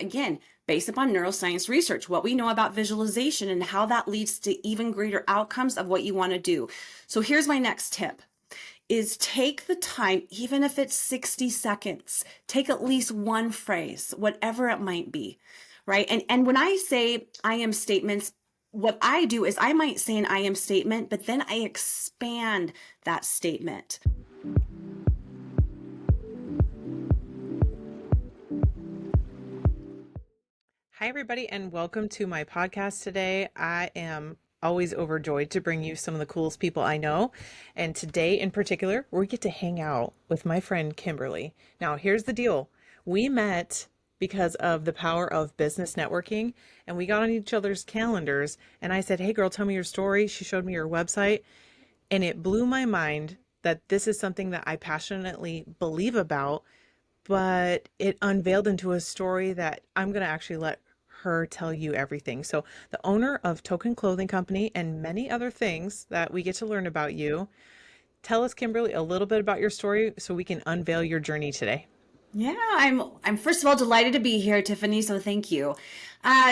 again, based upon neuroscience research, what we know about visualization and how that leads to even greater outcomes of what you want to do. So here's my next tip is take the time, even if it's 60 seconds, take at least one phrase, whatever it might be, right? And when I say I am statements, what I do is I might say an I am statement, but then I expand that statement. Hi, everybody, and welcome to my podcast today. I am always overjoyed to bring you some of the coolest people I know. And today in particular, we get to hang out with my friend Kimberly. Now, here's the deal. We met because of the power of business networking, and we got on each other's calendars. And I said, "Hey, girl, tell me your story." She showed me her website, and it blew my mind that this is something that I passionately believe about, but it unveiled into a story that I'm going to actually let her tell you everything. So, the owner of Token Clothing Company and many other things that we get to learn about you. Tell us, Kimberly, a little bit about your story so we can unveil your journey today. Yeah, I'm first of all delighted to be here, Tiffany, so thank you.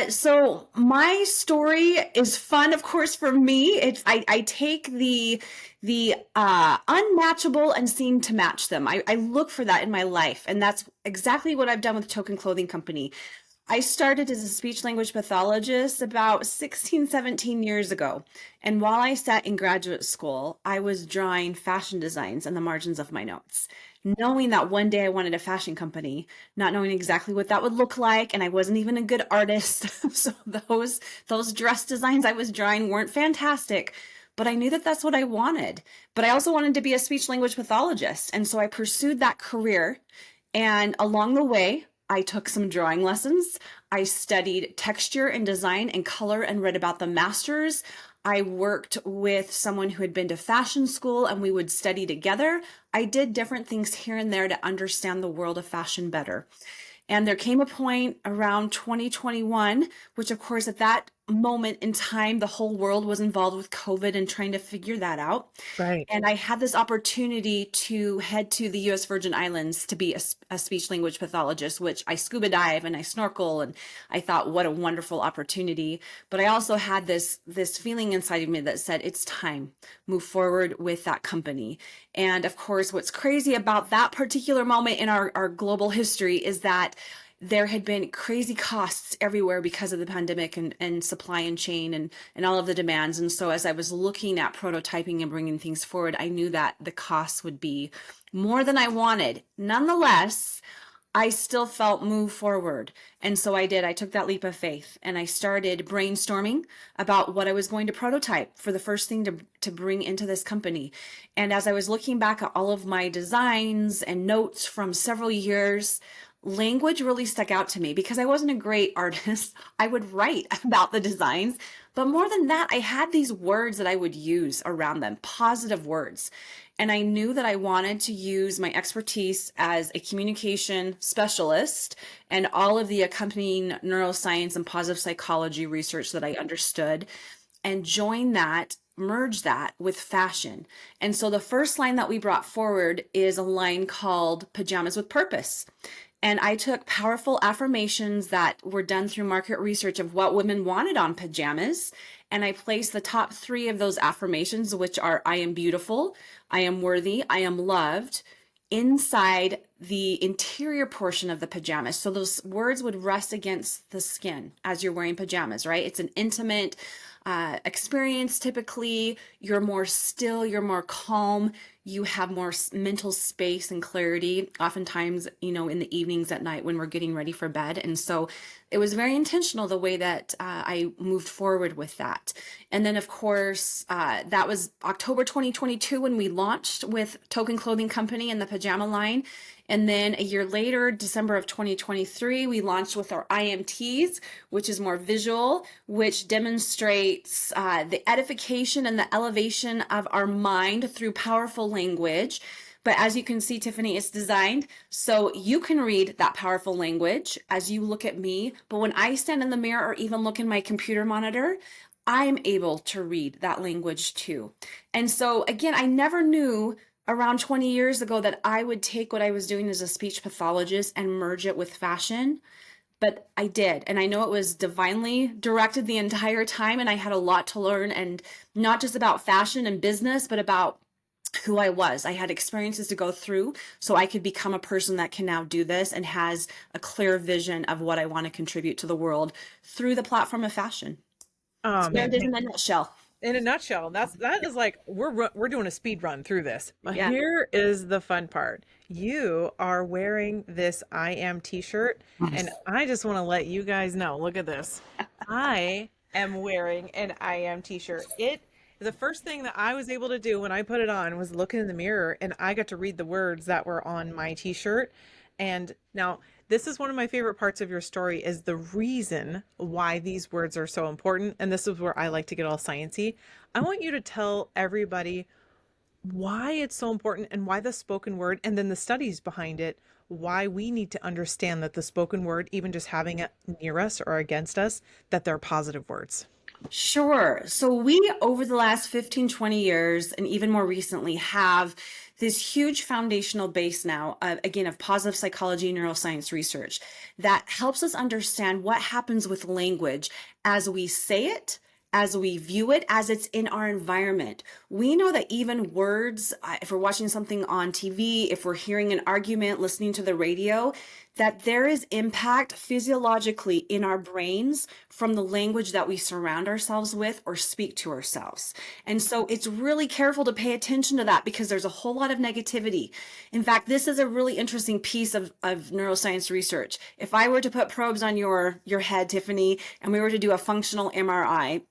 So my story is fun, of course, for me. I take the unmatchable and seem to match them. I look for that in my life, and that's exactly what I've done with Token Clothing Company. I started as a speech language pathologist about 16, 17 years ago. And while I sat in graduate school, I was drawing fashion designs in the margins of my notes, knowing that one day I wanted a fashion company, not knowing exactly what that would look like. And I wasn't even a good artist. So those dress designs I was drawing weren't fantastic, but I knew that that's what I wanted. But I also wanted to be a speech language pathologist. And so I pursued that career. And along the way, I took some drawing lessons. I studied texture and design and color and read about the masters. I worked with someone who had been to fashion school and we would study together. I did different things here and there to understand the world of fashion better. And there came a point around 2021, which of course at that moment in time, the whole world was involved with COVID and trying to figure that out. Right. And I had this opportunity to head to the US Virgin Islands to be a speech language pathologist, which I scuba dive and I snorkel. And I thought, what a wonderful opportunity. But I also had this feeling inside of me that said, it's time, move forward with that company. And of course, what's crazy about that particular moment in our global history is that there had been crazy costs everywhere because of the pandemic and supply and chain and all of the demands. And so as I was looking at prototyping and bringing things forward, I knew that the costs would be more than I wanted. Nonetheless, I still felt move forward. And so I did. I took that leap of faith and I started brainstorming about what I was going to prototype for the first thing to bring into this company. And as I was looking back at all of my designs and notes from several years, language really stuck out to me because I wasn't a great artist. I would write about the designs, but more than that, I had these words that I would use around them, positive words. And I knew that I wanted to use my expertise as a communication specialist and all of the accompanying neuroscience and positive psychology research that I understood and join that, merge that with fashion. And so the first line that we brought forward is a line called Pajamas with Purpose. And I took powerful affirmations that were done through market research of what women wanted on pajamas. And I placed the top 3 of those affirmations, which are I am beautiful, I am worthy, I am loved, inside the interior portion of the pajamas. So those words would rest against the skin as you're wearing pajamas, right? It's an intimate experience. Typically, you're more still, you're more calm, you have more mental space and clarity, oftentimes, in the evenings at night when we're getting ready for bed. And so it was very intentional the way that I moved forward with that. And then, of course, that was October 2022 when we launched with Token Clothing Company and the pajama line. And then a year later, December of 2023, we launched with our IMTs, which is more visual, which demonstrates the edification and the elevation of our mind through powerful language. But as you can see, Tiffany, it's designed so you can read that powerful language as you look at me. But when I stand in the mirror or even look in my computer monitor, I'm able to read that language too. And so again, I never knew around 20 years ago that I would take what I was doing as a speech pathologist and merge it with fashion. but I did. And I know it was divinely directed the entire time. And I had a lot to learn, and not just about fashion and business, but about who I was. I had experiences to go through so I could become a person that can now do this and has a clear vision of what I want to contribute to the world through the platform of fashion. So there Man, it is in a nutshell. in a nutshell, that is like we're doing a speed run through this. But Yeah. here is the fun part. You are wearing this I am t-shirt, and I just want to let you guys know. Look at this. I am wearing an I am t-shirt. The first thing that I was able to do when I put it on was look in the mirror, and I got to read the words that were on my t-shirt. And now this is one of my favorite parts of your story, is the reason why these words are so important. And this is where I like to get all sciencey. I want you to tell everybody why it's so important and why the spoken word, and then the studies behind it, why we need to understand that the spoken word, even just having it near us or against us, that they're positive words. Sure. So we, over the last 15, 20 years, and even more recently, have this huge foundational base now, again, of positive psychology and neuroscience research that helps us understand what happens with language as we say it, as we view it, as it's in our environment. We know that even words, if we're watching something on TV, if we're hearing an argument, listening to the radio, that there is impact physiologically in our brains from the language that we surround ourselves with or speak to ourselves. And so it's really careful to pay attention to that, because there's a whole lot of negativity. In fact, this is a really interesting piece of neuroscience research. If I were to put probes on your head, Tiffany, and we were to do a functional MRI,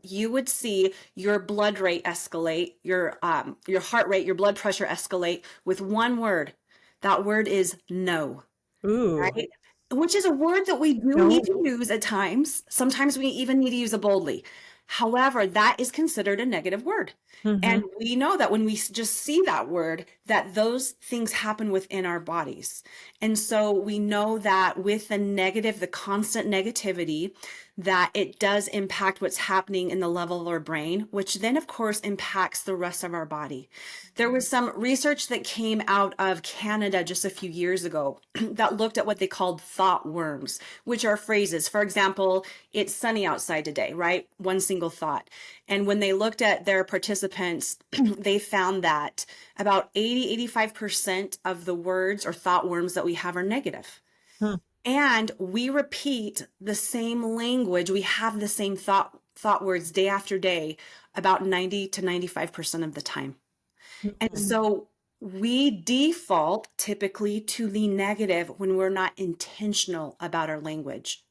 you would see your blood rate escalate, your heart rate, your blood pressure escalate with one word. That word is no. Ooh, Right? Which is a word that we do no. need to use at times. Sometimes we even need to use it boldly. However, that is considered a negative word. Mm-hmm. And we know that when we just see that word, that those things happen within our bodies. And so we know that with the negative, the constant negativity, that it does impact what's happening in the level of our brain, which then, of course, impacts the rest of our body. There was some research that came out of Canada just a few years ago that looked at what they called thought worms, which are phrases. For example, it's sunny outside today, right? One single thought. And when they looked at their participants, they found that about 85% of the words or thought worms that we have are negative. Hmm. And we repeat the same language. We have the same thought words day after day, about 90 to 95% of the time. And so we default typically to the negative when we're not intentional about our language.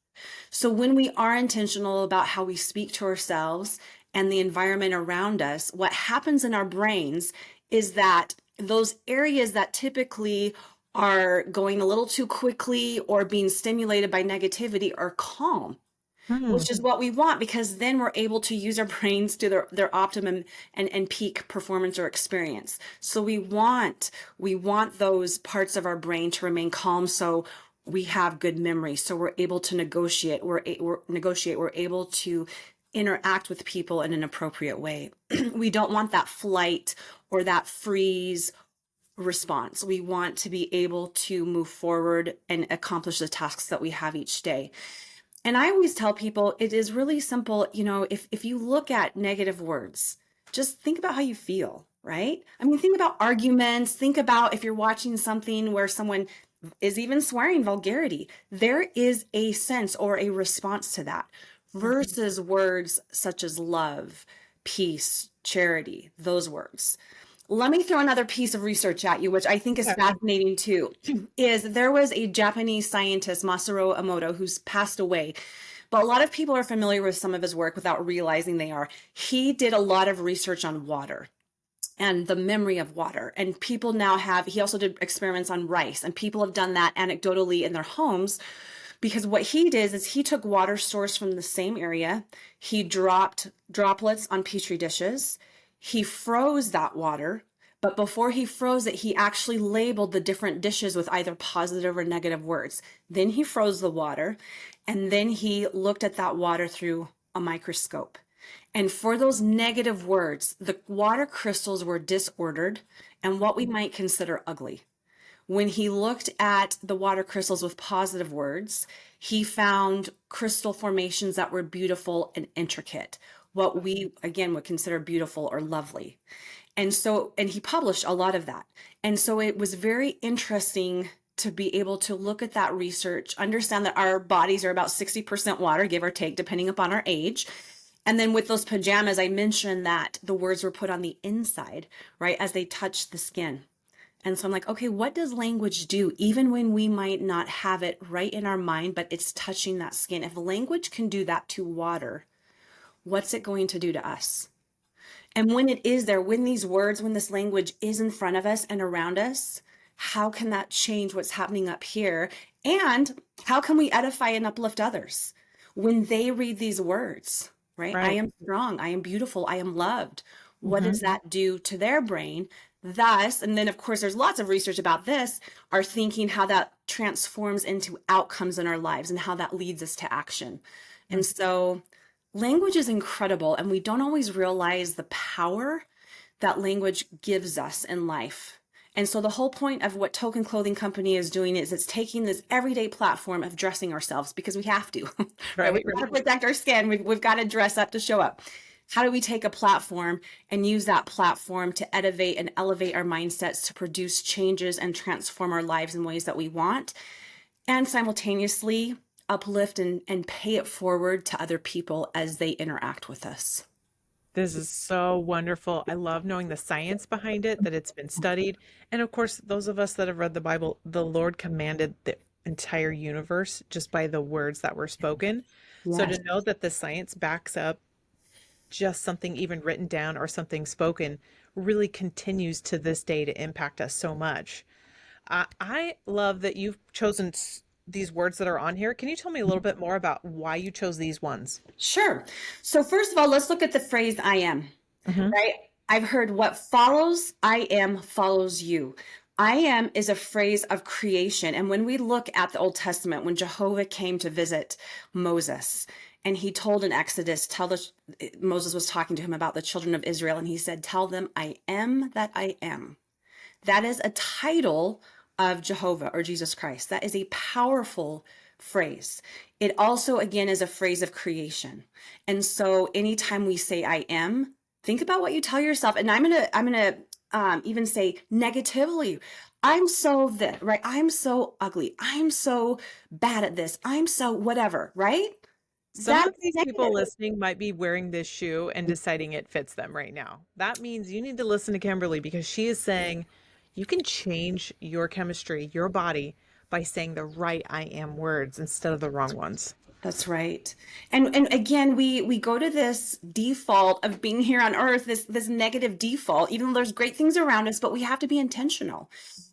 So when we are intentional about how we speak to ourselves and the environment around us, what happens in our brains is that those areas that typically are going a little too quickly or being stimulated by negativity are calm, Hmm. which is what we want, because then we're able to use our brains to their optimum and peak performance or experience. So we want those parts of our brain to remain calm, so we have good memory, so we're able to negotiate. We're able to interact with people in an appropriate way. We don't want that flight or that freeze response. We want to be able to move forward and accomplish the tasks that we have each day. And I always tell people it is really simple. If you look at negative words, just think about how you feel, right? I mean, think about arguments. Think about if you're watching something where someone is even swearing vulgarity, there is a sense or a response to that versus words such as love, peace, charity, those words. Let me throw another piece of research at you, which I think is fascinating too, is there was a Japanese scientist, Masaru Emoto, who's passed away, but a lot of people are familiar with some of his work without realizing they are. He did a lot of research on water and the memory of water. And people now he also did experiments on rice, and people have done that anecdotally in their homes, because what he did is he took water sourced from the same area, he dropped droplets on petri dishes, he froze that water, but before he froze it, he actually labeled the different dishes with either positive or negative words. Then he froze the water, and then he looked at that water through a microscope. And for those negative words, the water crystals were disordered and what we might consider ugly. When he looked at the water crystals with positive words, He found crystal formations that were beautiful and intricate, what we, again, would consider beautiful or lovely. And he published a lot of that. And so it was very interesting to be able to look at that research, understand that our bodies are about 60% water, give or take, depending upon our age. And then with those pajamas, I mentioned that the words were put on the inside, right, as they touched the skin. And so I'm like, okay, what does language do? Even when we might not have it right in our mind, but it's touching that skin. If language can do that to water, what's it going to do to us? And when it is there, when these words, when this language is in front of us and around us, how can that change what's happening up here? And how can we edify and uplift others when they read these words, right? I Right. am strong. I am beautiful. I am loved. What does that do to their brain? Thus, and then of course, there's lots of research about this, our thinking, how that transforms into outcomes in our lives and how that leads us to action. And so language is incredible, and we don't always realize the power that language gives us in life. And so the whole point of what Token Clothing Company is doing is it's taking this everyday platform of dressing ourselves, because we have to, right? We've got to protect our skin. We've got to dress up to show up. How do we take a platform and use that platform to elevate our mindsets to produce changes and transform our lives in ways that we want, and simultaneously uplift and pay it forward to other people as they interact with us? This is so wonderful. I love knowing the science behind it, that it's been studied. And of course, those of us that have read the Bible, the Lord commanded the entire universe just by the words that were spoken. So Yes. to know that the science backs up just something even written down or something spoken really continues to this day to impact us so much. I love that you've chosen these words that are on here. Can you tell me a little bit more about why you chose these ones? Sure. So first of all, let's look at the phrase I am, Mm-hmm. right? I've heard what follows I am follows you. I am is a phrase of creation. And when we look at the Old Testament, when Jehovah came to visit Moses, and he told in Exodus, Moses was talking to him about the children of Israel, and he said, tell them I am that I am. That is a title of Jehovah or Jesus Christ. That is a powerful phrase. It also, again, is a phrase of creation. And so anytime we say I am, think about what you tell yourself. And I'm gonna even say negatively, I'm so this, right? I'm so ugly. I'm so bad at this. I'm so whatever, right? Some of That's these people negative. listening might be wearing this shoe and deciding it fits them right now. That means you need to listen to Kimberly, because she is saying you can change your chemistry, your body, by saying the right I am words instead of the wrong ones. That's right. And again, we go to this default of being here on earth, this negative default, even though there's great things around us, but we have to be intentional.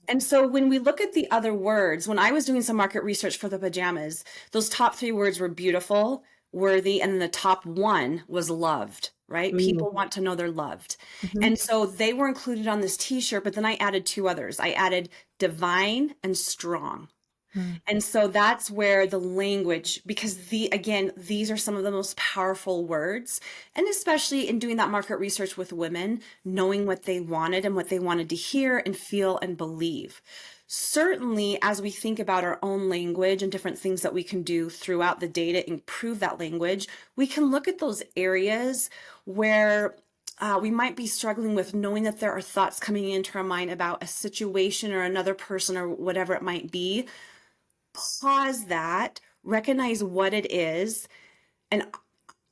And so when we look at the other words, when I was doing some market research for the pajamas, those top three words were beautiful, worthy, and then the top one was loved, right? Ooh. People want to know they're loved. Mhm. And so they were included on this t-shirt, but then I added two others. I added divine and strong. Mm. And so that's where the language, because again, these are some of the most powerful words. And especially in doing that market research with women, knowing what they wanted and what they wanted to hear and feel and believe. Certainly, as we think about our own language and different things that we can do throughout the day to improve that language, we can look at those areas where we might be struggling with knowing that there are thoughts coming into our mind about a situation or another person or whatever it might be. Pause that, recognize what it is, and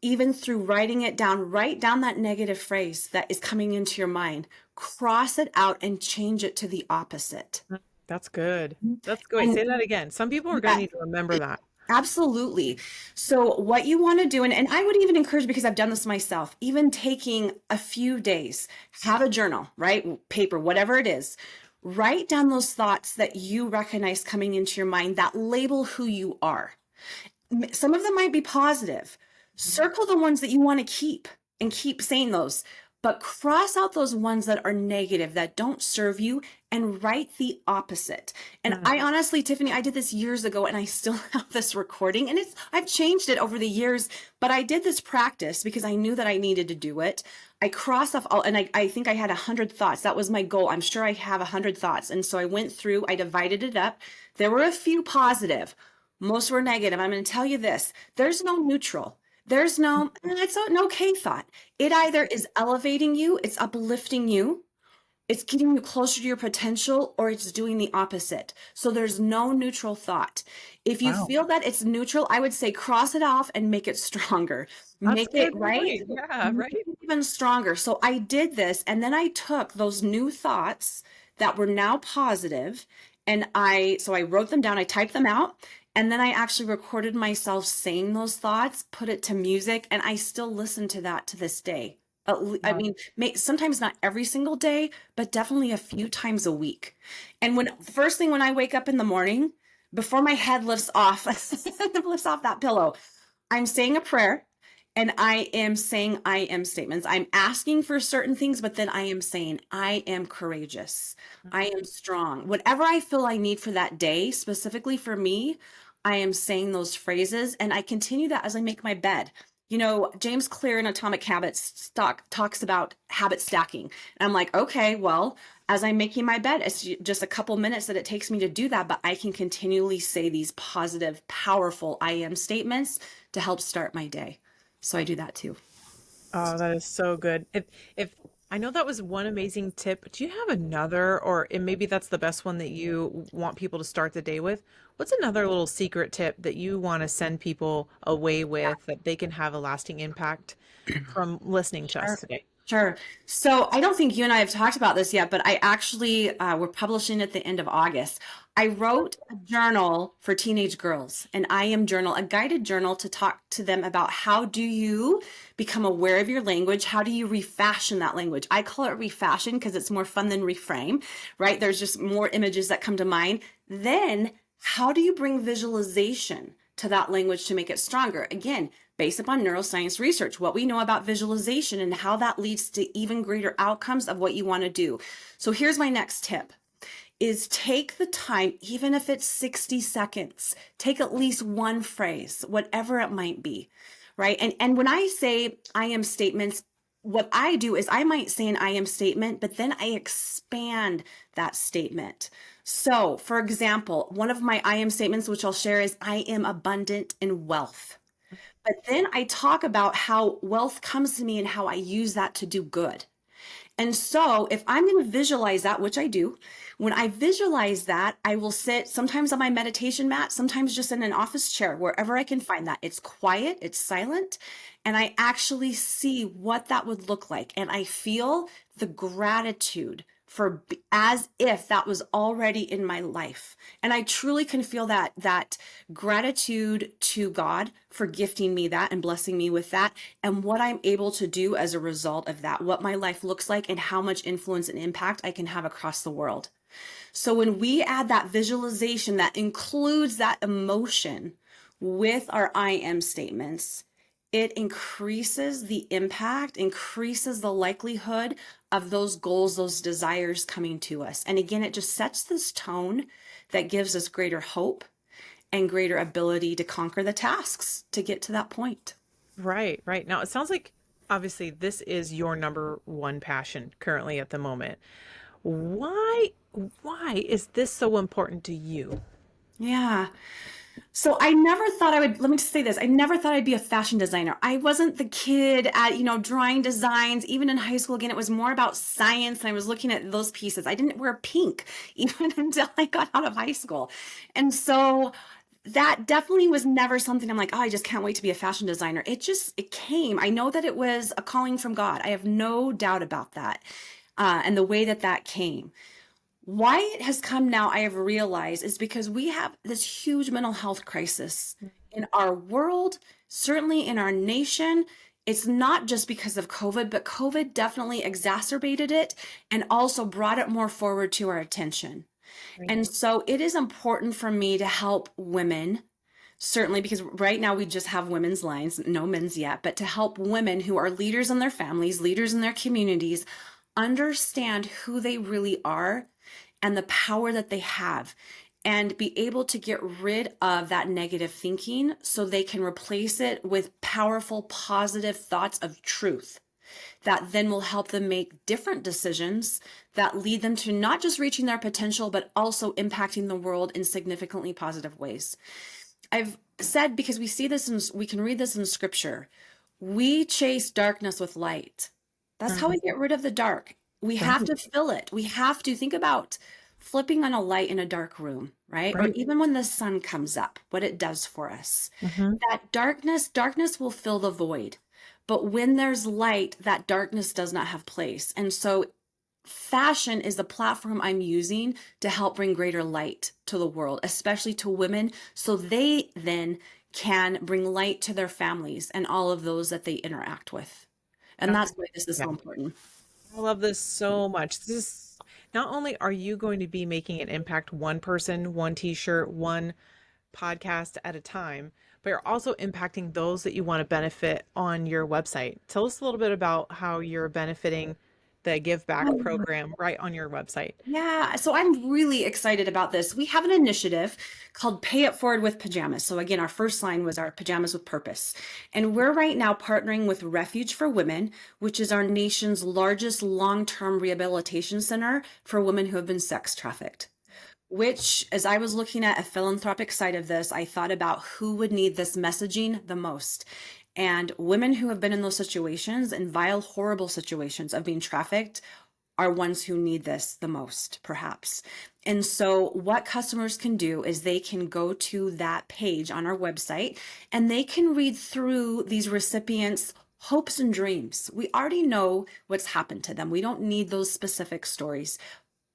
even through writing it down, write down that negative phrase that is coming into your mind, cross it out and change it to the opposite. That's good. That's good. Wait, And say that again. Some people are going to yeah, need to remember that. absolutely. So what you want to do, and I would even encourage, because I've done this myself, even taking a few days, have a journal, right? Paper, whatever it is. Write down those thoughts that you recognize coming into your mind that label who you are. Some of them might be positive. Circle the ones that you want to keep and keep saying those, but cross out those ones that are negative, that don't serve you, and write the opposite. And Mm. I honestly, Tiffany, I did this years ago, and I still have this recording, and I've changed it over the years, but I did this practice because I knew that I needed to do it. I crossed off all, and I think I had 100 thoughts. That was my goal. I'm sure I have 100 thoughts. And so I went through, I divided it up. There were a few positive. Most were negative. I'm going to tell you this. There's no neutral. There's no, it's an okay thought. It either is elevating you, it's uplifting you, it's getting you closer to your potential, or it's doing the opposite. So there's no neutral thought. If you Wow. feel that it's neutral, I would say cross it off and make it stronger. That's Make it good right. point. Yeah, Make right. it even stronger. So I did this, and then I took those new thoughts that were now positive, and I wrote them down, I typed them out, and then I actually recorded myself saying those thoughts, put it to music, and I still listen to that to this day. I Wow. mean, sometimes not every single day, but definitely a few times a week. And when first thing when I wake up in the morning, before my head lifts off, lifts off that pillow, I'm saying a prayer and I am saying I am statements. I'm asking for certain things, but then I am saying I am courageous. I am strong. Whatever I feel I need for that day, specifically for me, I am saying those phrases and I continue that as I make my bed. You know, James Clear in Atomic Habits talks about habit stacking. And I'm like, okay, well, as I'm making my bed, it's just a couple minutes that it takes me to do that, but I can continually say these positive, powerful I am statements to help start my day. So I do that too. Oh, that is so good. If I know that was one amazing tip, do you have another, or and maybe that's the best one that you want people to start the day with? What's another little secret tip that you want to send people away with that they can have a lasting impact from listening to us Sure. today? Sure. So I don't think you and I have talked about this yet, but I actually, we're publishing at the end of August. I wrote a journal for teenage girls, an I am journal, a guided journal to talk to them about how do you become aware of your language? How do you refashion that language? I call it refashion because it's more fun than reframe, right? There's just more images that come to mind. Then how do you bring visualization to that language to make it stronger? Again, based upon neuroscience research, what we know about visualization and how that leads to even greater outcomes of what you want to do. So here's my next tip is take the time, even if it's 60 seconds, take at least one phrase, whatever it might be, right? And when I say I am statements, what I do is I might say an I am statement, but then I expand that statement. So, for example, one of my I am statements, which I'll share, is I am abundant in wealth. But then I talk about how wealth comes to me and how I use that to do good. And so if I'm going to visualize that, which I do, when I visualize that, I will sit sometimes on my meditation mat, sometimes just in an office chair, wherever I can find that. It's quiet, it's silent, and I actually see what that would look like. And I feel the gratitude for as if that was already in my life. And I truly can feel that gratitude to God for gifting me that and blessing me with that, and what I'm able to do as a result of that, what my life looks like, and how much influence and impact I can have across the world. So when we add that visualization that includes that emotion with our I am statements, it increases the impact, increases the likelihood of those goals, those desires coming to us. And again, it just sets this tone that gives us greater hope and greater ability to conquer the tasks to get to that point. Right, right. Now it sounds like obviously this is your number one passion currently at the moment. Why why is this so important to you? Yeah. So I never thought I would, let me just say this. I never thought I'd be a fashion designer. I wasn't the kid at, drawing designs. Even in high school, again, it was more about science. And I was looking at those pieces. I didn't wear pink even until I got out of high school. And so that definitely was never something I'm like, oh, I just can't wait to be a fashion designer. It came. I know that it was a calling from God. I have no doubt about that. And the way that that came. Why it has come now, I have realized, is because we have this huge mental health crisis in our world, certainly in our nation. It's not just because of COVID, but COVID definitely exacerbated it and also brought it more forward to our attention. Right. And so it is important for me to help women, certainly because right now we just have women's lines, no men's yet, but to help women who are leaders in their families, leaders in their communities, understand who they really are and the power that they have, and be able to get rid of that negative thinking so they can replace it with powerful, positive thoughts of truth that then will help them make different decisions that lead them to not just reaching their potential, but also impacting the world in significantly positive ways. I've said, because we can read this in scripture, we chase darkness with light. That's how Mhm. we get rid of the dark. We have Right. to fill it. We have to think about flipping on a light in a dark room, right? Or Right. even when the sun comes up, what it does for us. Hmm. That darkness will fill the void. But when there's light, that darkness does not have place. And so fashion is the platform I'm using to help bring greater light to the world, especially to women, so they then can bring light to their families and all of those that they interact with. And that's why this is Yeah. so important. I love this so much. This is not only are you going to be making an impact one person, one t-shirt, one podcast at a time, but you're also impacting those that you want to benefit on your website. Tell us a little bit about how you're benefiting the Give Back program right on your website. Yeah, so I'm really excited about this. We have an initiative called Pay It Forward with Pajamas. So again, our first line was our Pajamas with Purpose. And we're right now partnering with Refuge for Women, which is our nation's largest long-term rehabilitation center for women who have been sex trafficked. Which, as I was looking at a philanthropic side of this, I thought about who would need this messaging the most. And women who have been in those situations, in vile, horrible situations of being trafficked, are ones who need this the most, perhaps. And so, what customers can do is they can go to that page on our website and they can read through these recipients' hopes and dreams. We already know what's happened to them, we don't need those specific stories.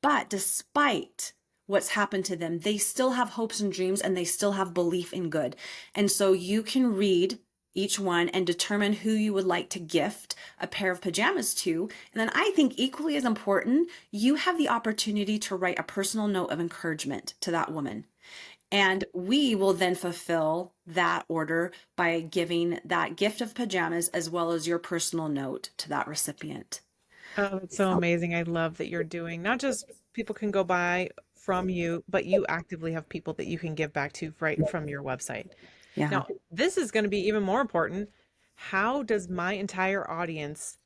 But despite what's happened to them, they still have hopes and dreams and they still have belief in good. And so you can read each one and determine who you would like to gift a pair of pajamas to. And then I think equally as important, you have the opportunity to write a personal note of encouragement to that woman. And we will then fulfill that order by giving that gift of pajamas as well as your personal note to that recipient. Oh, that's so amazing. I love that you're doing not just people can go buy from you, but you actively have people that you can give back to right from your website. Yeah. Now, this is going to be even more important. How does my entire audience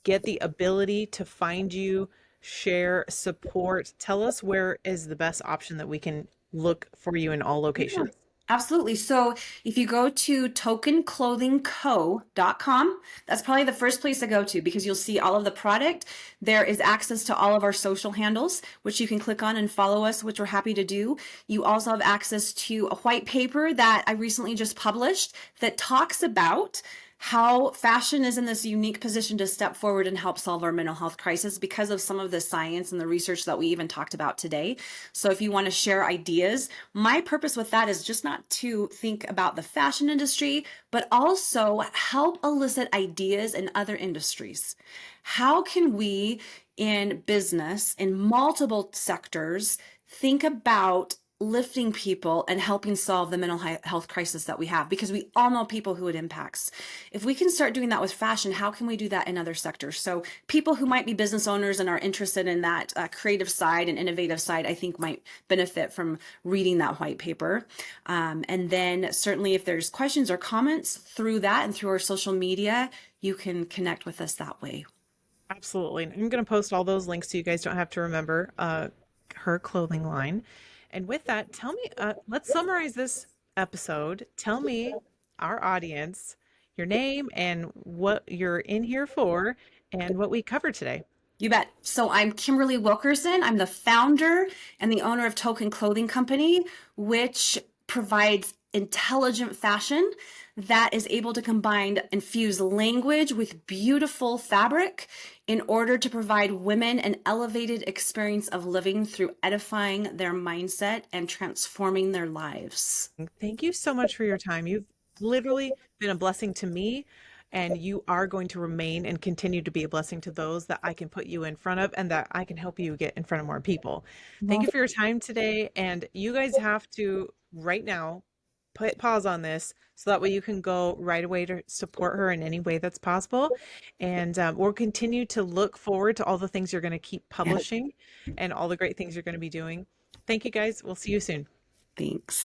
get the ability to find you, share, support? Tell us where is the best option that we can look for you in all Yeah, locations. absolutely. So if you go to tokenclothingco.com, that's probably the first place to go to because you'll see all of the product. There is access to all of our social handles, which you can click on and follow us, which we're happy to do. You also have access to a white paper that I recently just published that talks about how fashion is in this unique position to step forward and help solve our mental health crisis because of some of the science and the research that we even talked about today. So if you want to share ideas, my purpose with that is just not to think about the fashion industry, but also help elicit ideas in other industries. How can we in business, in multiple sectors, think about lifting people and helping solve the mental health crisis that we have, because we all know people who it impacts. If we can start doing that with fashion, how can we do that in other sectors? So people who might be business owners and are interested in that creative side and innovative side, I think might benefit from reading that white paper. And then certainly if there's questions or comments through that and through our social media, you can connect with us that way. Absolutely. And I'm going to post all those links so you guys don't have to remember her clothing line. And with that, tell me, let's summarize this episode. Tell me, our audience, your name and what you're in here for and what we covered today. You bet. So I'm Kimberly Wilkerson. I'm the founder and the owner of Token Clothing Company, which provides intelligent fashion that is able to combine infuse language with beautiful fabric in order to provide women an elevated experience of living through edifying their mindset and transforming their lives. Thank you so much for your time. You've literally been a blessing to me, and you are going to remain and continue to be a blessing to those that I can put you in front of and that I can help you get in front of more people. Thank Well, you for your time today. And you guys have to right now put pause on this so that way you can go right away to support her in any way that's possible. And we'll continue to look forward to all the things you're going to keep yeah, publishing and all the great things you're going to be doing. Thank you guys. We'll see you soon. thanks.